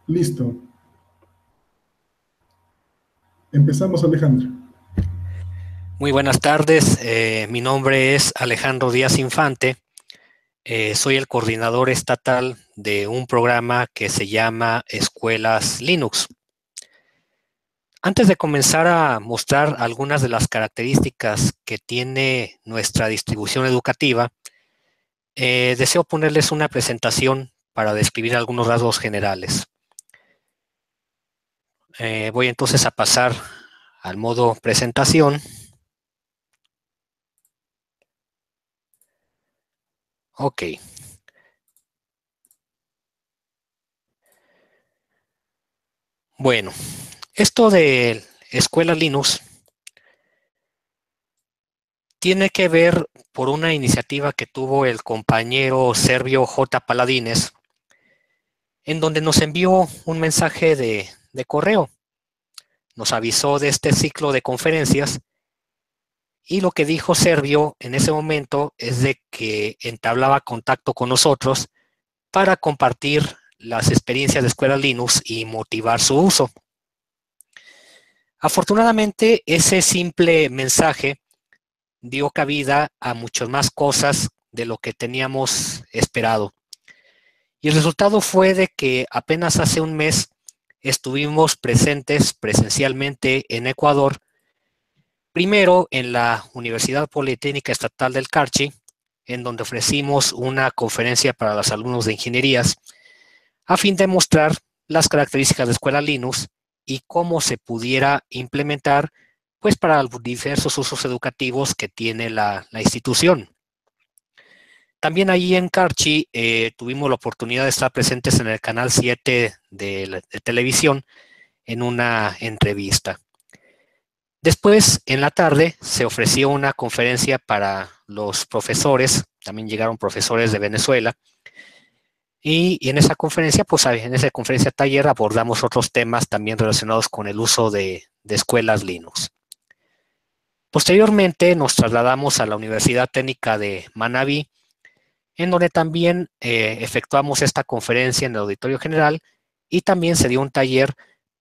Listo. Empezamos, Alejandro. Muy buenas tardes, mi nombre es Alejandro Díaz Infante, soy el coordinador estatal de un programa que se llama Escuelas Linux. Antes de comenzar a mostrar algunas de las características que tiene nuestra distribución educativa, deseo ponerles una presentación para describir algunos rasgos generales. Voy entonces a pasar al modo presentación. Ok. Bueno, esto de Escuela Linux tiene que ver por una iniciativa que tuvo el compañero Servio J. Paladines, en donde nos envió un mensaje de correo. Nos avisó de este ciclo de conferencias y lo que dijo Servio en ese momento es de que entablaba contacto con nosotros para compartir las experiencias de Escuela Linux y motivar su uso. Afortunadamente, ese simple mensaje dio cabida a muchas más cosas de lo que teníamos esperado. Y el resultado fue de que apenas hace un mes estuvimos presentes presencialmente en Ecuador, primero en la Universidad Politécnica Estatal del Carchi, en donde ofrecimos una conferencia para los alumnos de ingenierías, a fin de mostrar las características de Escuela Linux y cómo se pudiera implementar pues para los diversos usos educativos que tiene la institución. También allí en Carchi tuvimos la oportunidad de estar presentes en el canal 7 de televisión en una entrevista. Después, en la tarde, se ofreció una conferencia para los profesores, también llegaron profesores de Venezuela, y en esa conferencia, pues en esa conferencia taller abordamos otros temas también relacionados con el uso de escuelas Linux. Posteriormente nos trasladamos a la Universidad Técnica de Manabí, en donde también efectuamos esta conferencia en el Auditorio General y también se dio un taller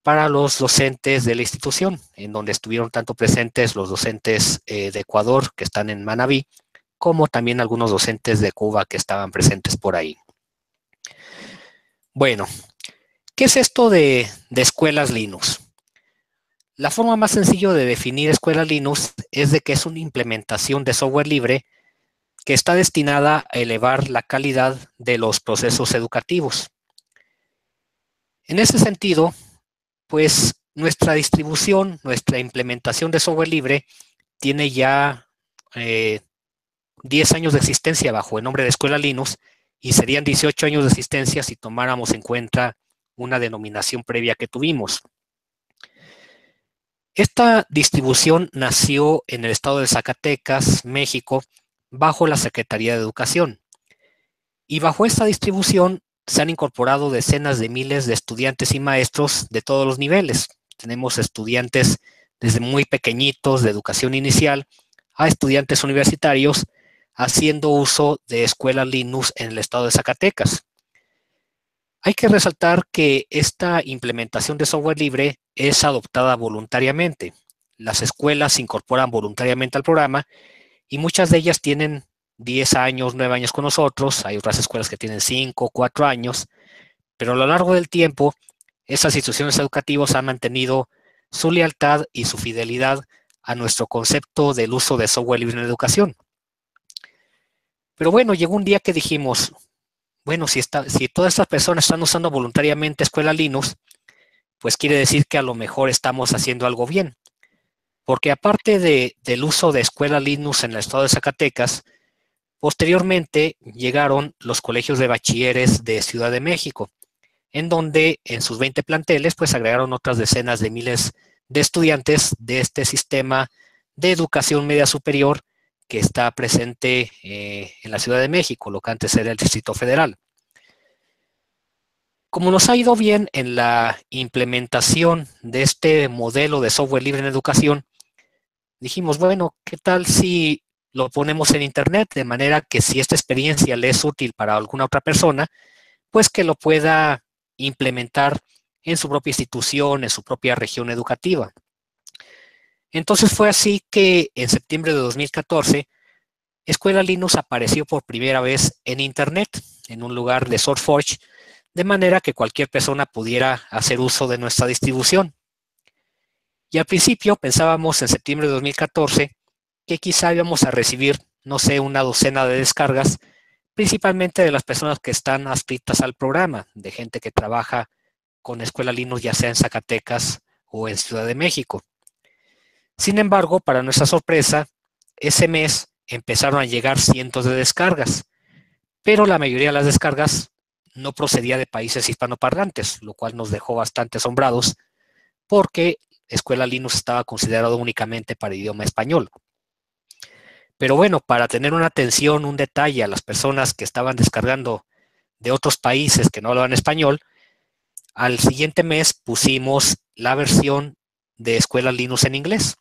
para los docentes de la institución, en donde estuvieron tanto presentes los docentes de Ecuador que están en Manabí, como también algunos docentes de Cuba que estaban presentes por ahí. Bueno, ¿qué es esto de escuelas Linux? La forma más sencilla de definir escuelas Linux es de que es una implementación de software libre que está destinada a elevar la calidad de los procesos educativos. En ese sentido, pues nuestra distribución, nuestra implementación de software libre tiene ya 10 años de existencia bajo el nombre de Escuela Linux y serían 18 años de existencia si tomáramos en cuenta una denominación previa que tuvimos. Esta distribución nació en el estado de Zacatecas, México, bajo la Secretaría de Educación. Y bajo esta distribución se han incorporado decenas de miles de estudiantes y maestros de todos los niveles. Tenemos estudiantes desde muy pequeñitos de educación inicial a estudiantes universitarios haciendo uso de escuelas Linux en el estado de Zacatecas. Hay que resaltar que esta implementación de software libre es adoptada voluntariamente. Las escuelas se incorporan voluntariamente al programa y muchas de ellas tienen 10 años, 9 años con nosotros. Hay otras escuelas que tienen 5, 4 años, pero a lo largo del tiempo, estas instituciones educativas han mantenido su lealtad y su fidelidad a nuestro concepto del uso de software libre en la educación. Pero bueno, llegó un día que dijimos, bueno, si todas estas personas están usando voluntariamente Escuela Linux, pues quiere decir que a lo mejor estamos haciendo algo bien. Porque aparte del uso de Escuela Linux en el estado de Zacatecas, posteriormente llegaron los colegios de bachilleres de Ciudad de México, en donde en sus 20 planteles pues agregaron otras decenas de miles de estudiantes de este sistema de educación media superior que está presente en la Ciudad de México, lo que antes era el Distrito Federal. Como nos ha ido bien en la implementación de este modelo de software libre en educación, dijimos, bueno, ¿qué tal si lo ponemos en internet? De manera que si esta experiencia le es útil para alguna otra persona, pues que lo pueda implementar en su propia institución, en su propia región educativa. Entonces fue así que en septiembre de 2014, Escuela Linux apareció por primera vez en Internet, en un lugar de SourceForge, de manera que cualquier persona pudiera hacer uso de nuestra distribución. Y al principio pensábamos en septiembre de 2014 que quizá íbamos a recibir, no sé, una docena de descargas, principalmente de las personas que están adscritas al programa, de gente que trabaja con Escuela Linux, ya sea en Zacatecas o en Ciudad de México. Sin embargo, para nuestra sorpresa, ese mes empezaron a llegar cientos de descargas, pero la mayoría de las descargas no procedía de países hispanoparlantes, lo cual nos dejó bastante asombrados porque Escuela Linux estaba considerado únicamente para idioma español. Pero bueno, para tener una atención, un detalle a las personas que estaban descargando de otros países que no hablaban español, al siguiente mes pusimos la versión de Escuela Linux en inglés.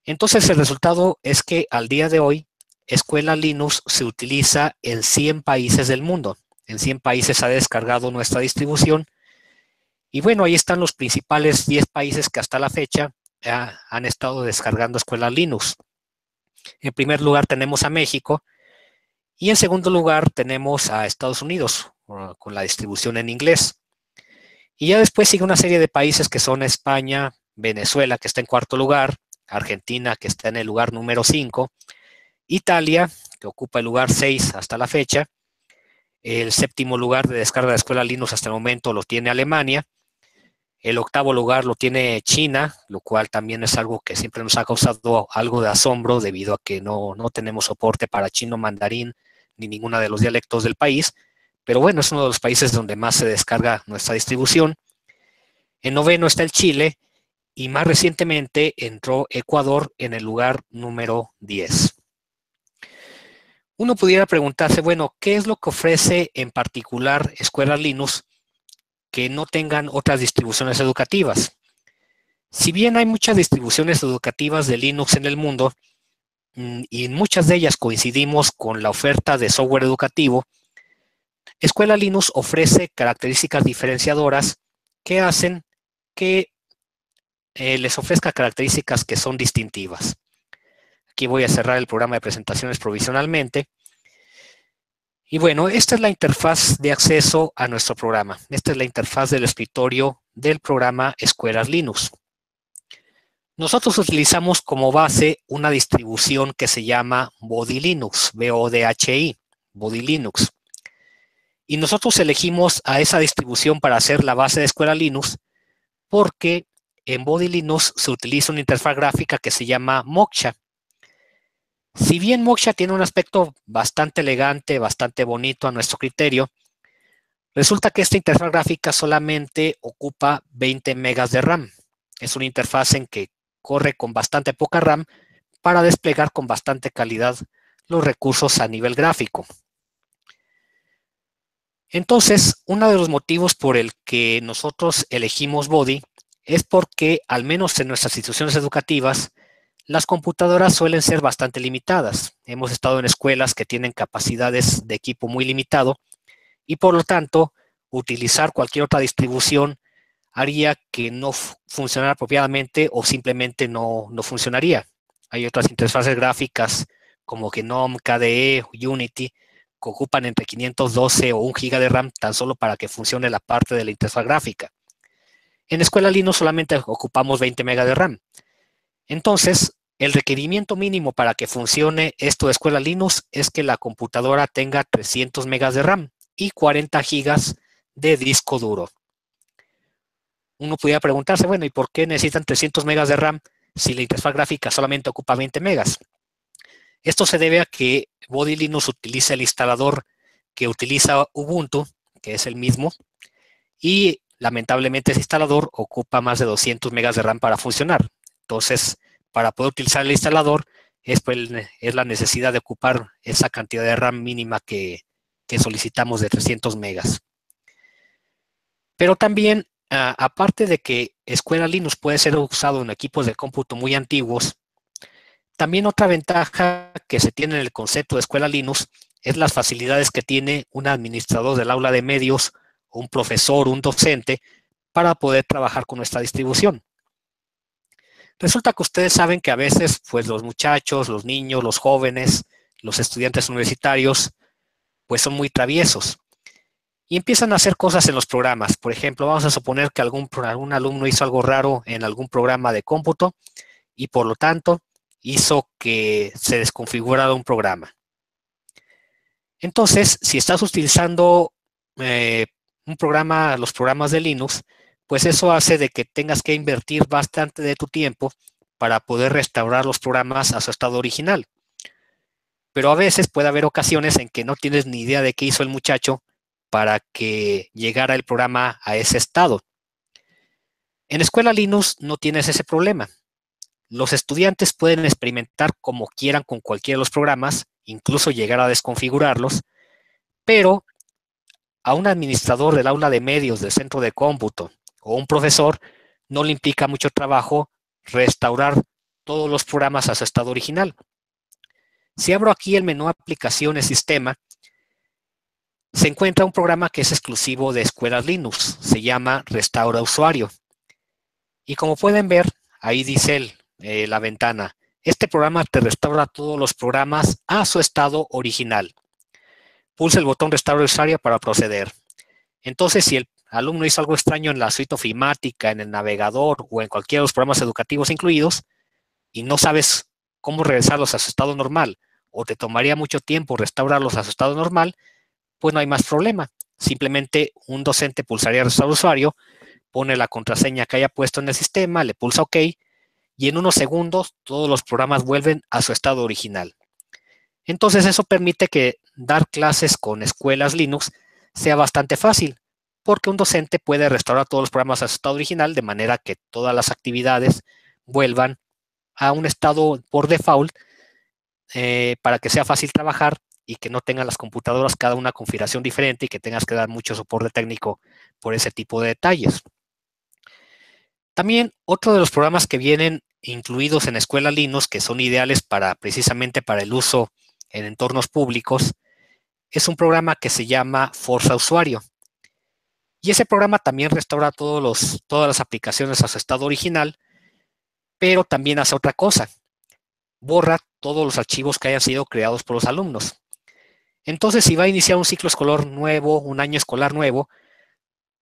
Entonces el resultado es que al día de hoy, Escuela Linux se utiliza en 100 países del mundo. En 100 países ha descargado nuestra distribución. Y bueno, ahí están los principales 10 países que hasta la fecha han estado descargando Escuela Linux. En primer lugar tenemos a México y en segundo lugar tenemos a Estados Unidos con la distribución en inglés. Y ya después sigue una serie de países que son España, Venezuela, que está en cuarto lugar, Argentina, que está en el lugar número 5, Italia, que ocupa el lugar 6 hasta la fecha, el séptimo lugar de descarga de Escuela Linux hasta el momento lo tiene Alemania, el octavo lugar lo tiene China, lo cual también es algo que siempre nos ha causado algo de asombro debido a que no tenemos soporte para chino, mandarín, ni ninguno de los dialectos del país, pero bueno, es uno de los países donde más se descarga nuestra distribución. En noveno está el Chile y más recientemente entró Ecuador en el lugar número 10. Uno pudiera preguntarse, bueno, ¿qué es lo que ofrece en particular Escuela Linux que no tengan otras distribuciones educativas? Si bien hay muchas distribuciones educativas de Linux en el mundo, y en muchas de ellas coincidimos con la oferta de software educativo, Escuela Linux ofrece características diferenciadoras que hacen que les ofrezca características que son distintivas. Aquí voy a cerrar el programa de presentaciones provisionalmente. Y bueno, esta es la interfaz de acceso a nuestro programa. Esta es la interfaz del escritorio del programa Escuela Linux. Nosotros utilizamos como base una distribución que se llama Body Linux, B-O-D-H-I, Body Linux. Y nosotros elegimos a esa distribución para hacer la base de Escuela Linux porque en Body Linux se utiliza una interfaz gráfica que se llama Moksha. Si bien Moksha tiene un aspecto bastante elegante, bastante bonito a nuestro criterio, resulta que esta interfaz gráfica solamente ocupa 20 megas de RAM. Es una interfaz en que corre con bastante poca RAM para desplegar con bastante calidad los recursos a nivel gráfico. Entonces, uno de los motivos por el que nosotros elegimos Body es porque, al menos en nuestras instituciones educativas, las computadoras suelen ser bastante limitadas. Hemos estado en escuelas que tienen capacidades de equipo muy limitado y, por lo tanto, utilizar cualquier otra distribución haría que no funcionara apropiadamente o simplemente no funcionaría. Hay otras interfaces gráficas como GNOME, KDE, Unity, que ocupan entre 512 o 1 GB de RAM tan solo para que funcione la parte de la interfaz gráfica. En Escuela Linux solamente ocupamos 20 MB de RAM. Entonces, el requerimiento mínimo para que funcione esto de Escuela Linux es que la computadora tenga 300 MB de RAM y 40 GB de disco duro. Uno pudiera preguntarse, bueno, ¿y por qué necesitan 300 MB de RAM si la interfaz gráfica solamente ocupa 20 megas? Esto se debe a que Body Linux utiliza el instalador que utiliza Ubuntu, que es el mismo, y lamentablemente ese instalador ocupa más de 200 megas de RAM para funcionar. Entonces, para poder utilizar el instalador es la necesidad de ocupar esa cantidad de RAM mínima que solicitamos de 300 megas. Pero también, aparte de que Escuela Linux puede ser usado en equipos de cómputo muy antiguos, también otra ventaja que se tiene en el concepto de Escuela Linux es las facilidades que tiene un administrador del aula de medios un profesor, un docente, para poder trabajar con nuestra distribución. Resulta que ustedes saben que a veces, pues los muchachos, los niños, los jóvenes, los estudiantes universitarios, pues son muy traviesos y empiezan a hacer cosas en los programas. Por ejemplo, vamos a suponer que algún alumno hizo algo raro en algún programa de cómputo y por lo tanto hizo que se desconfigurara un programa. Entonces, si estás utilizando un programa, los programas de Linux, pues eso hace de que tengas que invertir bastante de tu tiempo para poder restaurar los programas a su estado original. Pero a veces puede haber ocasiones en que no tienes ni idea de qué hizo el muchacho para que llegara el programa a ese estado. En Escuela Linux no tienes ese problema. Los estudiantes pueden experimentar como quieran con cualquiera de los programas, incluso llegar a desconfigurarlos, pero a un administrador del aula de medios del centro de cómputo o un profesor no le implica mucho trabajo restaurar todos los programas a su estado original. Si abro aquí el menú Aplicaciones Sistema, se encuentra un programa que es exclusivo de Escuelas Linux. Se llama Restaura Usuario. Y como pueden ver, ahí dice la ventana, este programa te restaura todos los programas a su estado original. Pulsa el botón Restaura Usuario para proceder. Entonces, si el alumno hizo algo extraño en la suite ofimática, en el navegador o en cualquiera de los programas educativos incluidos y no sabes cómo regresarlos a su estado normal o te tomaría mucho tiempo restaurarlos a su estado normal, pues no hay más problema. Simplemente un docente pulsaría Restaurar Usuario, pone la contraseña que haya puesto en el sistema, le pulsa OK y en unos segundos todos los programas vuelven a su estado original. Entonces eso permite que dar clases con escuelas Linux sea bastante fácil, porque un docente puede restaurar todos los programas a su estado original de manera que todas las actividades vuelvan a un estado por default para que sea fácil trabajar y que no tengan las computadoras cada una configuración diferente y que tengas que dar mucho soporte técnico por ese tipo de detalles. También otro de los programas que vienen incluidos en Escuela Linux, que son ideales precisamente para el uso en entornos públicos, es un programa que se llama Forza Usuario. Y ese programa también restaura todas las aplicaciones a su estado original, pero también hace otra cosa. Borra todos los archivos que hayan sido creados por los alumnos. Entonces, si va a iniciar un ciclo escolar nuevo, un año escolar nuevo,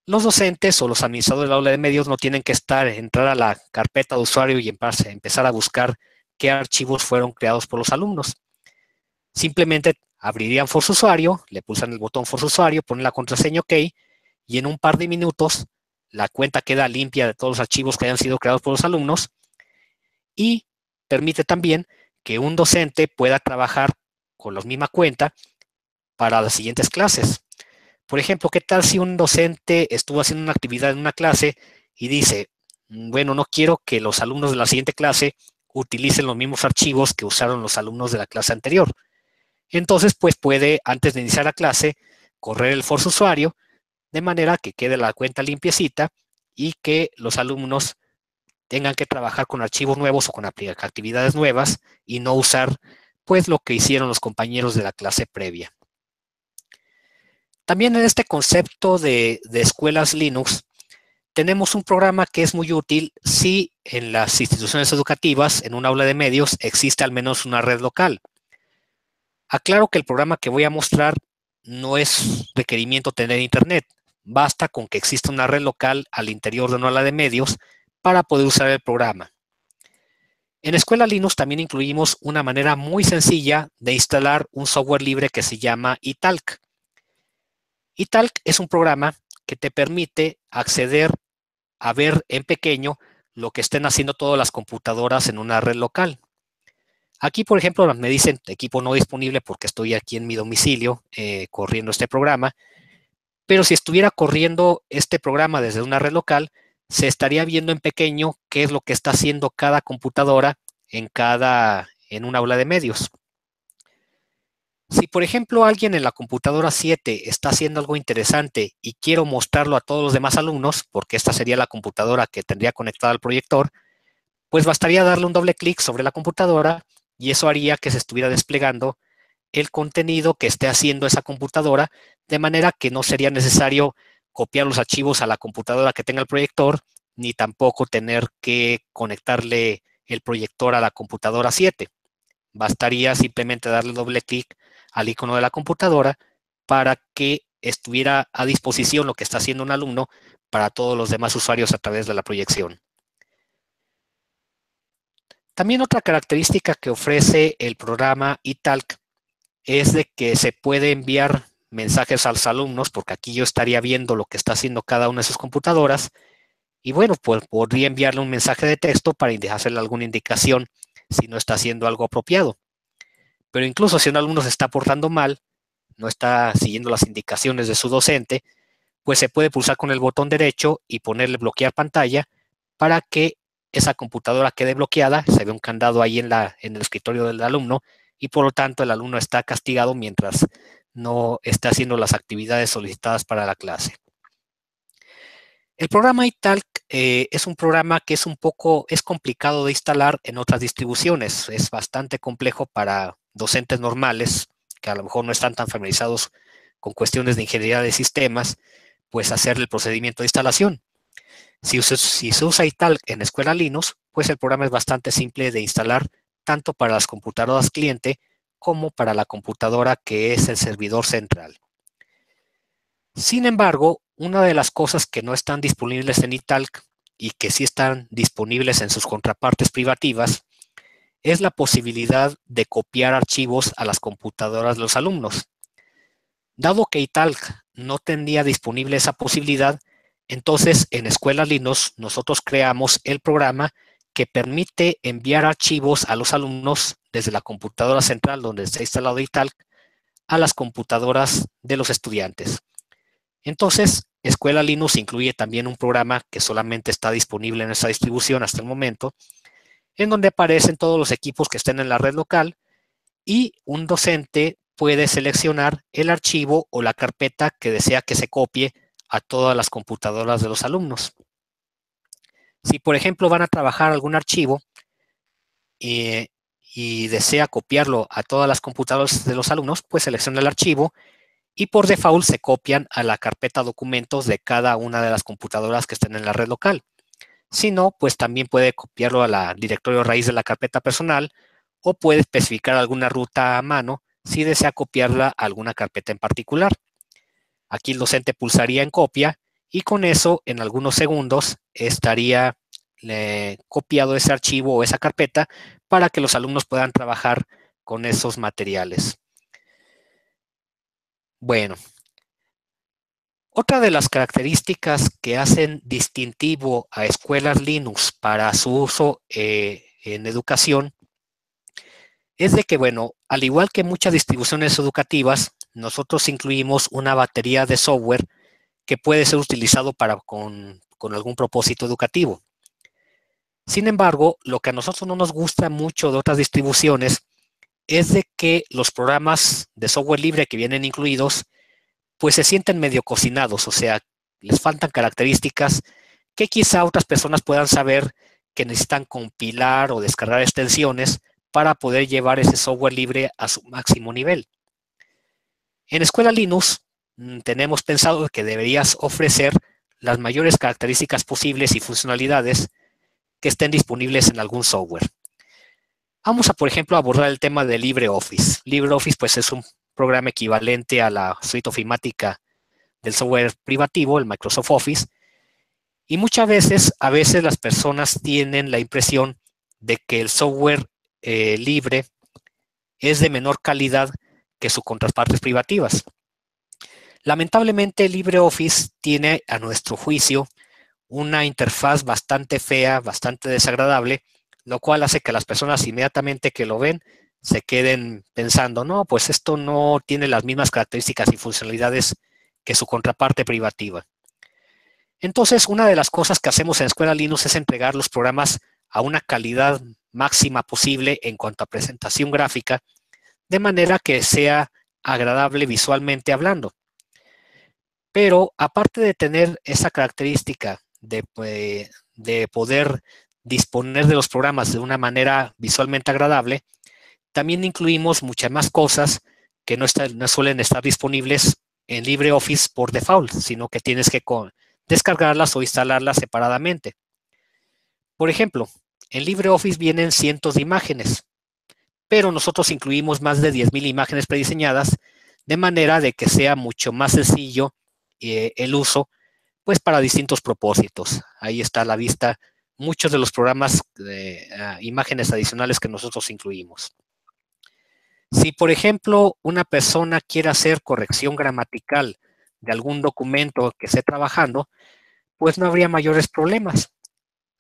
los docentes o los administradores del aula de medios no tienen que entrar a la carpeta de usuario y empezar a buscar qué archivos fueron creados por los alumnos. Simplemente abrirían Forza Usuario, le pulsan el botón Forza Usuario, ponen la contraseña OK y en un par de minutos la cuenta queda limpia de todos los archivos que hayan sido creados por los alumnos y permite también que un docente pueda trabajar con la misma cuenta para las siguientes clases. Por ejemplo, ¿qué tal si un docente estuvo haciendo una actividad en una clase y dice, bueno, no quiero que los alumnos de la siguiente clase utilicen los mismos archivos que usaron los alumnos de la clase anterior? Entonces, pues puede, antes de iniciar la clase, correr el Forza Usuario de manera que quede la cuenta limpiecita y que los alumnos tengan que trabajar con archivos nuevos o con actividades nuevas y no usar, pues, lo que hicieron los compañeros de la clase previa. También en este concepto de escuelas Linux, tenemos un programa que es muy útil si en las instituciones educativas, en un aula de medios, existe al menos una red local. Aclaro que el programa que voy a mostrar no es requerimiento tener internet. Basta con que exista una red local al interior de una aula de medios para poder usar el programa. En Escuela Linux también incluimos una manera muy sencilla de instalar un software libre que se llama italk. italk es un programa que te permite acceder a ver en pequeño lo que estén haciendo todas las computadoras en una red local. Aquí, por ejemplo, me dicen equipo no disponible porque estoy aquí en mi domicilio corriendo este programa, pero si estuviera corriendo este programa desde una red local, se estaría viendo en pequeño qué es lo que está haciendo cada computadora en un aula de medios. Si, por ejemplo, alguien en la computadora 7 está haciendo algo interesante y quiero mostrarlo a todos los demás alumnos, porque esta sería la computadora que tendría conectada al proyector, pues bastaría darle un doble clic sobre la computadora y eso haría que se estuviera desplegando el contenido que esté haciendo esa computadora, de manera que no sería necesario copiar los archivos a la computadora que tenga el proyector, ni tampoco tener que conectarle el proyector a la computadora 7. Bastaría simplemente darle doble clic al icono de la computadora para que estuviera a disposición lo que está haciendo un alumno para todos los demás usuarios a través de la proyección. También otra característica que ofrece el programa eTalk es de que se puede enviar mensajes a los alumnos, porque aquí yo estaría viendo lo que está haciendo cada una de sus computadoras, y bueno, pues podría enviarle un mensaje de texto para hacerle alguna indicación si no está haciendo algo apropiado. Pero incluso si un alumno se está portando mal, no está siguiendo las indicaciones de su docente, pues se puede pulsar con el botón derecho y ponerle bloquear pantalla para que esa computadora quede bloqueada. Se ve un candado ahí en el escritorio del alumno y por lo tanto el alumno está castigado mientras no está haciendo las actividades solicitadas para la clase. El programa eTalk es un programa que es complicado de instalar en otras distribuciones. Es bastante complejo para docentes normales que a lo mejor no están tan familiarizados con cuestiones de ingeniería de sistemas, pues hacer el procedimiento de instalación. Si se usa eTalk en Escuela Linux, pues el programa es bastante simple de instalar tanto para las computadoras cliente como para la computadora que es el servidor central. Sin embargo, una de las cosas que no están disponibles en eTalk y que sí están disponibles en sus contrapartes privativas es la posibilidad de copiar archivos a las computadoras de los alumnos. Dado que eTalk no tenía disponible esa posibilidad, entonces en Escuela Linux nosotros creamos el programa que permite enviar archivos a los alumnos desde la computadora central donde está instalado eTalk a las computadoras de los estudiantes. Entonces, Escuela Linux incluye también un programa que solamente está disponible en esta distribución hasta el momento, en donde aparecen todos los equipos que estén en la red local y un docente puede seleccionar el archivo o la carpeta que desea que se copie a todas las computadoras de los alumnos. Si, por ejemplo, van a trabajar algún archivo y desea copiarlo a todas las computadoras de los alumnos, pues selecciona el archivo y por default se copian a la carpeta documentos de cada una de las computadoras que estén en la red local. Si no, pues también puede copiarlo a la directorio raíz de la carpeta personal o puede especificar alguna ruta a mano si desea copiarla a alguna carpeta en particular. Aquí el docente pulsaría en copia y con eso en algunos segundos estaría copiado ese archivo o esa carpeta para que los alumnos puedan trabajar con esos materiales. Bueno, otra de las características que hacen distintivo a Escuelas Linux para su uso en educación es de que, bueno, al igual que muchas distribuciones educativas, nosotros incluimos una batería de software que puede ser utilizado con algún propósito educativo. Sin embargo, lo que a nosotros no nos gusta mucho de otras distribuciones es de que los programas de software libre que vienen incluidos pues se sienten medio cocinados, o sea, les faltan características que quizá otras personas puedan saber que necesitan compilar o descargar extensiones para poder llevar ese software libre a su máximo nivel. En Escuela Linux tenemos pensado que deberías ofrecer las mayores características posibles y funcionalidades que estén disponibles en algún software. Vamos a, por ejemplo, abordar el tema de LibreOffice. LibreOffice, pues, es un programa equivalente a la suite ofimática del software privativo, el Microsoft Office, y muchas veces, las personas tienen la impresión de que el software libre es de menor calidad que sus contrapartes privativas. Lamentablemente, LibreOffice tiene, a nuestro juicio, una interfaz bastante fea, bastante desagradable, lo cual hace que las personas inmediatamente que lo ven se queden pensando, no, pues esto no tiene las mismas características y funcionalidades que su contraparte privativa. Entonces, una de las cosas que hacemos en Escuela Linux es entregar los programas a una calidad máxima posible en cuanto a presentación gráfica, de manera que sea agradable visualmente hablando. Pero aparte de tener esa característica de poder disponer de los programas de una manera visualmente agradable, también incluimos muchas más cosas que no suelen estar disponibles en LibreOffice por default, sino que tienes que descargarlas o instalarlas separadamente. Por ejemplo, en LibreOffice vienen cientos de imágenes, pero nosotros incluimos más de 10,000 imágenes prediseñadas, de manera de que sea mucho más sencillo el uso, pues para distintos propósitos. Ahí está a la vista muchos de los programas de imágenes adicionales que nosotros incluimos. Si, por ejemplo, una persona quiere hacer corrección gramatical de algún documento que esté trabajando, pues no habría mayores problemas.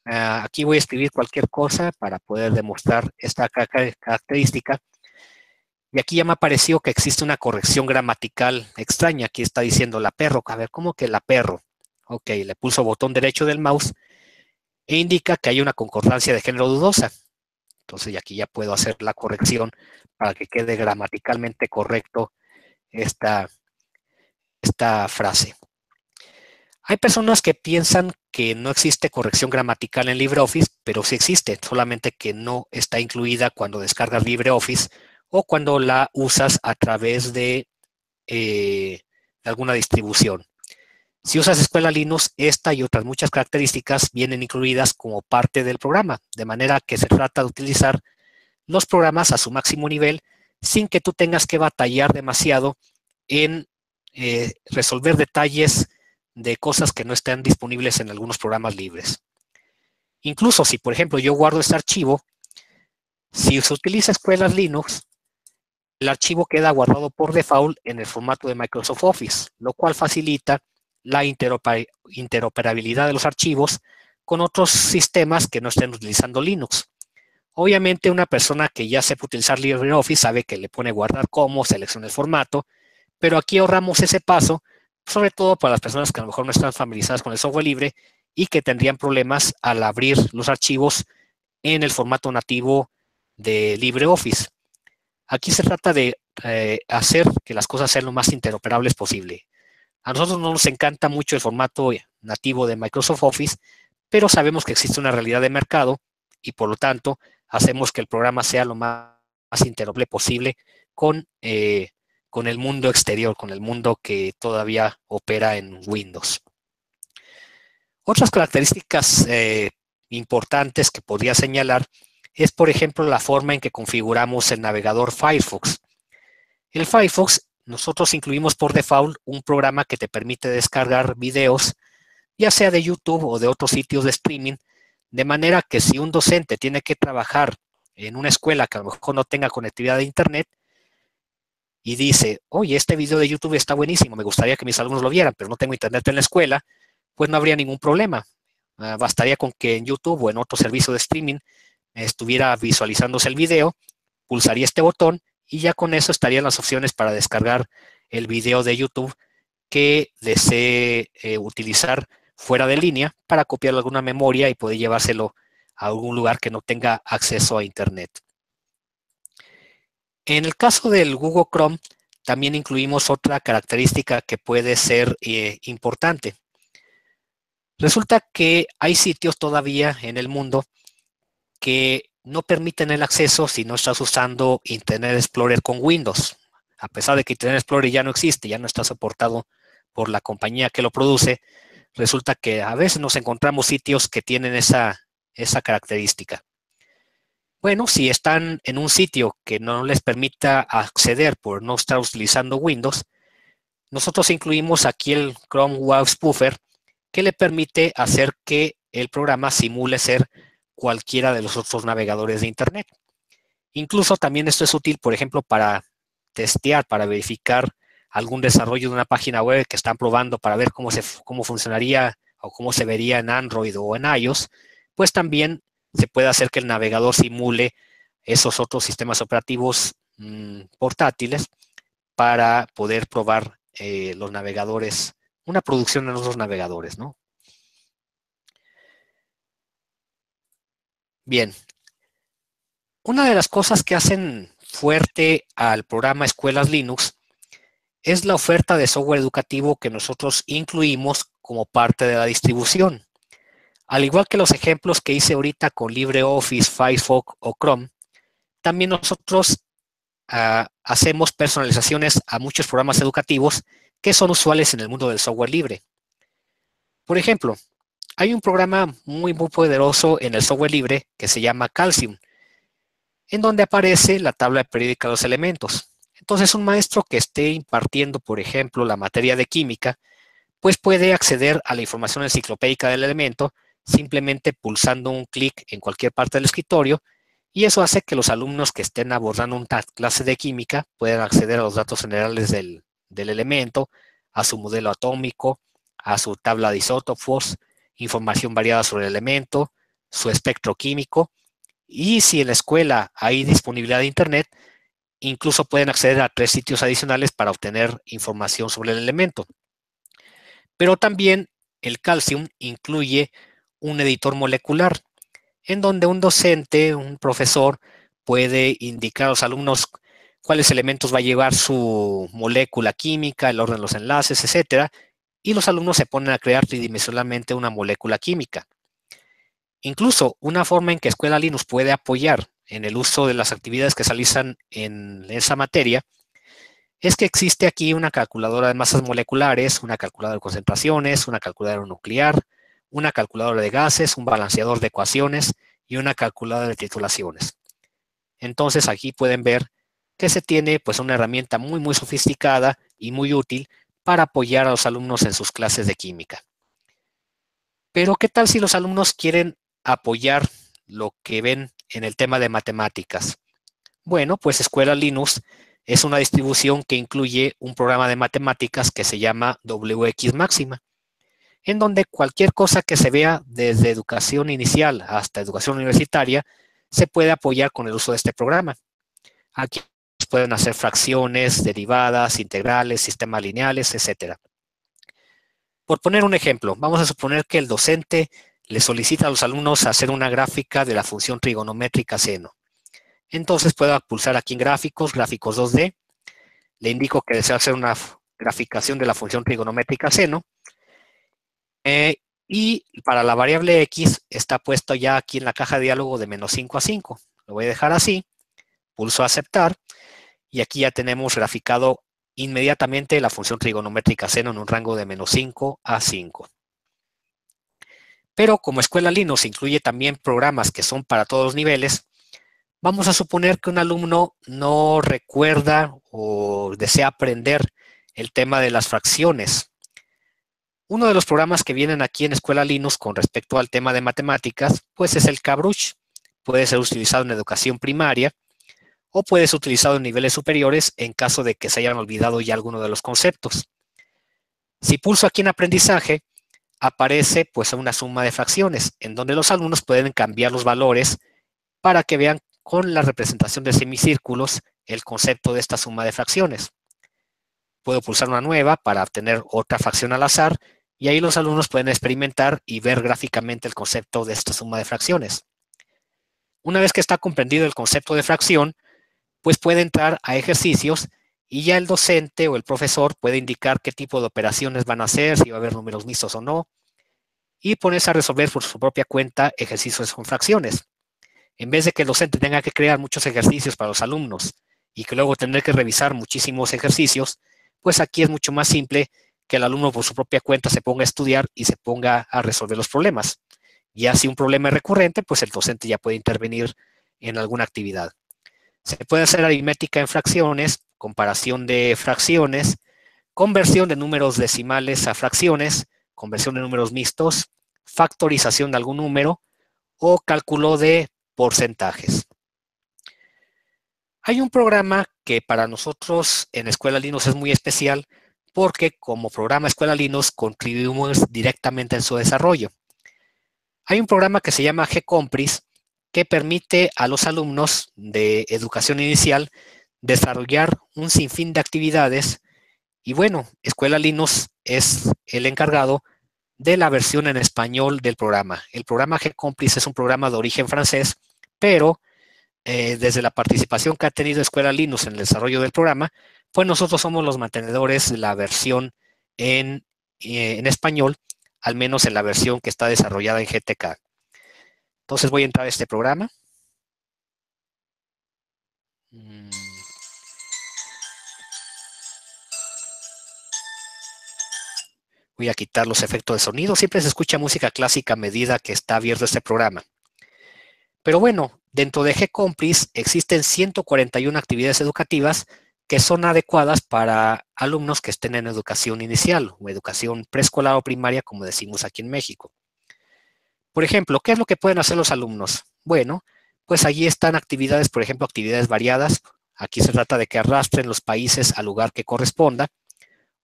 Aquí voy a escribir cualquier cosa para poder demostrar esta característica. Y aquí ya me apareció que existe una corrección gramatical extraña. Aquí está diciendo la perro. A ver, ¿cómo que la perro? Ok, le pulso botón derecho del mouse e indica que hay una concordancia de género dudosa. Entonces aquí ya puedo hacer la corrección para que quede gramaticalmente correcto esta frase. Hay personas que piensan que no existe corrección gramatical en LibreOffice, pero sí existe, solamente que no está incluida cuando descargas LibreOffice o cuando la usas a través de alguna distribución. Si usas Escuela Linux, esta y otras muchas características vienen incluidas como parte del programa, de manera que se trata de utilizar los programas a su máximo nivel sin que tú tengas que batallar demasiado en resolver detalles de cosas que no estén disponibles en algunos programas libres. Incluso si, por ejemplo, yo guardo este archivo, si se utiliza Escuelas Linux, el archivo queda guardado por default en el formato de Microsoft Office, lo cual facilita la interoperabilidad de los archivos con otros sistemas que no estén utilizando Linux. Obviamente, una persona que ya sepa utilizar LibreOffice sabe que le pone guardar como, selecciona el formato, pero aquí ahorramos ese paso, sobre todo para las personas que a lo mejor no están familiarizadas con el software libre y que tendrían problemas al abrir los archivos en el formato nativo de LibreOffice. Aquí se trata de hacer que las cosas sean lo más interoperables posible. A nosotros no nos encanta mucho el formato nativo de Microsoft Office, pero sabemos que existe una realidad de mercado y por lo tanto hacemos que el programa sea lo más interoperable posible con el mundo exterior, con el mundo que todavía opera en Windows. Otras características importantes que podría señalar es, por ejemplo, la forma en que configuramos el navegador Firefox. El Firefox, nosotros incluimos por default un programa que te permite descargar videos, ya sea de YouTube o de otros sitios de streaming, de manera que si un docente tiene que trabajar en una escuela que a lo mejor no tenga conectividad de Internet y dice, oye, este video de YouTube está buenísimo, me gustaría que mis alumnos lo vieran, pero no tengo Internet en la escuela, pues no habría ningún problema. Bastaría con que en YouTube o en otro servicio de streaming estuviera visualizándose el video, pulsaría este botón y ya con eso estarían las opciones para descargar el video de YouTube que desee utilizar fuera de línea para copiar alguna memoria y poder llevárselo a algún lugar que no tenga acceso a Internet. En el caso del Google Chrome, también incluimos otra característica que puede ser importante. Resulta que hay sitios todavía en el mundo que no permiten el acceso si no estás usando Internet Explorer con Windows. A pesar de que Internet Explorer ya no existe, ya no está soportado por la compañía que lo produce, resulta que a veces nos encontramos sitios que tienen esa característica. Bueno, si están en un sitio que no les permita acceder por no estar utilizando Windows, nosotros incluimos aquí el Chrome Web Spoofer, que le permite hacer que el programa simule ser cualquiera de los otros navegadores de Internet. Incluso también esto es útil, por ejemplo, para testear, para verificar algún desarrollo de una página web que están probando para ver cómo funcionaría o cómo se vería en Android o en iOS, pues también se puede hacer que el navegador simule esos otros sistemas operativos portátiles para poder probar los navegadores, una producción en otros navegadores, ¿no? Bien, una de las cosas que hacen fuerte al programa Escuelas Linux es la oferta de software educativo que nosotros incluimos como parte de la distribución. Al igual que los ejemplos que hice ahorita con LibreOffice, Firefox o Chrome, también nosotros hacemos personalizaciones a muchos programas educativos que son usuales en el mundo del software libre. Por ejemplo, hay un programa muy poderoso en el software libre que se llama Calcium, en donde aparece la tabla periódica de los elementos. Entonces, un maestro que esté impartiendo, por ejemplo, la materia de química, pues puede acceder a la información enciclopédica del elemento simplemente pulsando un clic en cualquier parte del escritorio, y eso hace que los alumnos que estén abordando una clase de química puedan acceder a los datos generales del elemento, a su modelo atómico, a su tabla de isótopos, información variada sobre el elemento, su espectro químico, y si en la escuela hay disponibilidad de Internet, incluso pueden acceder a 3 sitios adicionales para obtener información sobre el elemento. Pero también el Calcium incluye un editor molecular, en donde un docente, un profesor, puede indicar a los alumnos cuáles elementos va a llevar su molécula química, el orden de los enlaces, etcétera, y los alumnos se ponen a crear tridimensionalmente una molécula química. Incluso una forma en que Escuela Linux puede apoyar en el uso de las actividades que se realizan en esa materia es que existe aquí una calculadora de masas moleculares, una calculadora de concentraciones, una calculadora nuclear, una calculadora de gases, un balanceador de ecuaciones y una calculadora de titulaciones. Entonces aquí pueden ver que se tiene pues una herramienta muy sofisticada y muy útil para apoyar a los alumnos en sus clases de química. Pero ¿qué tal si los alumnos quieren apoyar lo que ven en el tema de matemáticas? Bueno, pues Escuela Linux es una distribución que incluye un programa de matemáticas que se llama WX Máxima, en donde cualquier cosa que se vea desde educación inicial hasta educación universitaria se puede apoyar con el uso de este programa. Aquí pueden hacer fracciones, derivadas, integrales, sistemas lineales, etcétera. Por poner un ejemplo, vamos a suponer que el docente le solicita a los alumnos hacer una gráfica de la función trigonométrica seno. Entonces puedo pulsar aquí en gráficos, gráficos 2D, le indico que deseo hacer una graficación de la función trigonométrica seno, y para la variable x está puesto ya aquí en la caja de diálogo de -5 a 5. Lo voy a dejar así, pulso aceptar, y aquí ya tenemos graficado inmediatamente la función trigonométrica seno en un rango de -5 a 5. Pero como Escuela Linux incluye también programas que son para todos los niveles, vamos a suponer que un alumno no recuerda o desea aprender el tema de las fracciones. Uno de los programas que vienen aquí en Escuela Linux con respecto al tema de matemáticas, pues es el Cabruch. Puede ser utilizado en educación primaria o puede ser utilizado en niveles superiores en caso de que se hayan olvidado ya alguno de los conceptos. Si pulso aquí en aprendizaje, aparece pues una suma de fracciones, en donde los alumnos pueden cambiar los valores para que vean con la representación de semicírculos el concepto de esta suma de fracciones. Puedo pulsar una nueva para obtener otra fracción al azar, y ahí los alumnos pueden experimentar y ver gráficamente el concepto de esta suma de fracciones. Una vez que está comprendido el concepto de fracción, pues puede entrar a ejercicios y ya el docente o el profesor puede indicar qué tipo de operaciones van a hacer, si va a haber números mixtos o no, y ponerse a resolver por su propia cuenta ejercicios con fracciones. En vez de que el docente tenga que crear muchos ejercicios para los alumnos y que luego tener que revisar muchísimos ejercicios, pues aquí es mucho más simple que el alumno por su propia cuenta se ponga a estudiar y se ponga a resolver los problemas. Ya si un problema es recurrente, pues el docente ya puede intervenir en alguna actividad. Se puede hacer aritmética en fracciones, comparación de fracciones, conversión de números decimales a fracciones, conversión de números mixtos, factorización de algún número o cálculo de porcentajes. Hay un programa que para nosotros en Escuela Linux es muy especial porque como programa Escuela Linux contribuimos directamente en su desarrollo. Hay un programa que se llama GCompris que permite a los alumnos de educación inicial desarrollar un sinfín de actividades, y bueno, Escuela Linux es el encargado de la versión en español del programa. El programa GCompris es un programa de origen francés, pero desde la participación que ha tenido Escuela Linux en el desarrollo del programa, pues nosotros somos los mantenedores de la versión en español, al menos en la versión que está desarrollada en GTK. Entonces voy a entrar a este programa. Voy a quitar los efectos de sonido. Siempre se escucha música clásica a medida que está abierto este programa. Pero bueno, dentro de GCompris existen 141 actividades educativas que son adecuadas para alumnos que estén en educación inicial o educación preescolar o primaria, como decimos aquí en México. Por ejemplo, ¿qué es lo que pueden hacer los alumnos? Bueno, pues allí están actividades, por ejemplo, actividades variadas. Aquí se trata de que arrastren los países al lugar que corresponda.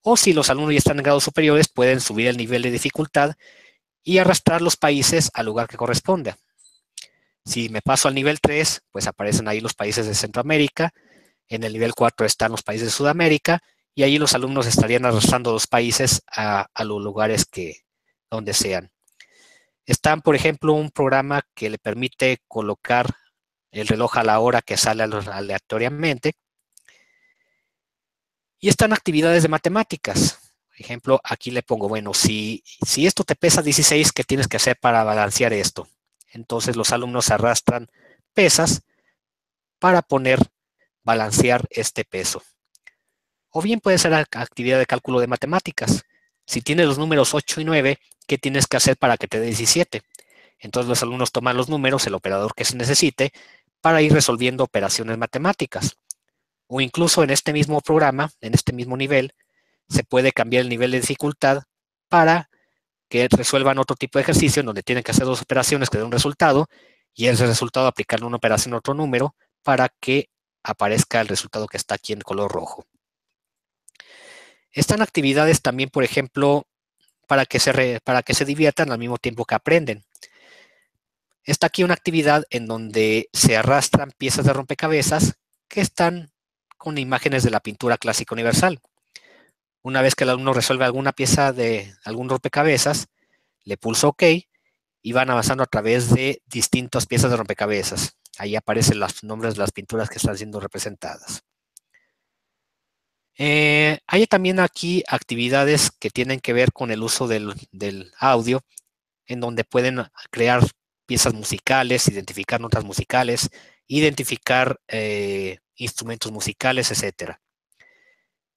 O si los alumnos ya están en grados superiores, pueden subir el nivel de dificultad y arrastrar los países al lugar que corresponda. Si me paso al nivel 3, pues aparecen ahí los países de Centroamérica. En el nivel 4 están los países de Sudamérica. Y ahí los alumnos estarían arrastrando los países a los lugares donde sean. Están, por ejemplo, un programa que le permite colocar el reloj a la hora que sale aleatoriamente. Y están actividades de matemáticas. Por ejemplo, aquí le pongo, bueno, si esto te pesa 16, ¿qué tienes que hacer para balancear esto? Entonces los alumnos arrastran pesas para balancear este peso. O bien puede ser actividad de cálculo de matemáticas. Si tienes los números 8 y 9, ¿qué tienes que hacer para que te dé 17? Entonces los alumnos toman los números, el operador que se necesite, para ir resolviendo operaciones matemáticas. O incluso en este mismo programa, en este mismo nivel, se puede cambiar el nivel de dificultad para que resuelvan otro tipo de ejercicio en donde tienen que hacer dos operaciones que den un resultado y ese resultado aplicarle una operación a otro número para que aparezca el resultado que está aquí en color rojo. Están actividades también, por ejemplo, para que se diviertan al mismo tiempo que aprenden. Está aquí una actividad en donde se arrastran piezas de rompecabezas que están con imágenes de la pintura clásica universal. Una vez que el alumno resuelve alguna pieza de algún rompecabezas, le pulsa OK y van avanzando a través de distintas piezas de rompecabezas. Ahí aparecen los nombres de las pinturas que están siendo representadas. Hay también aquí actividades que tienen que ver con el uso del audio, en donde pueden crear piezas musicales, identificar notas musicales, identificar instrumentos musicales, etc.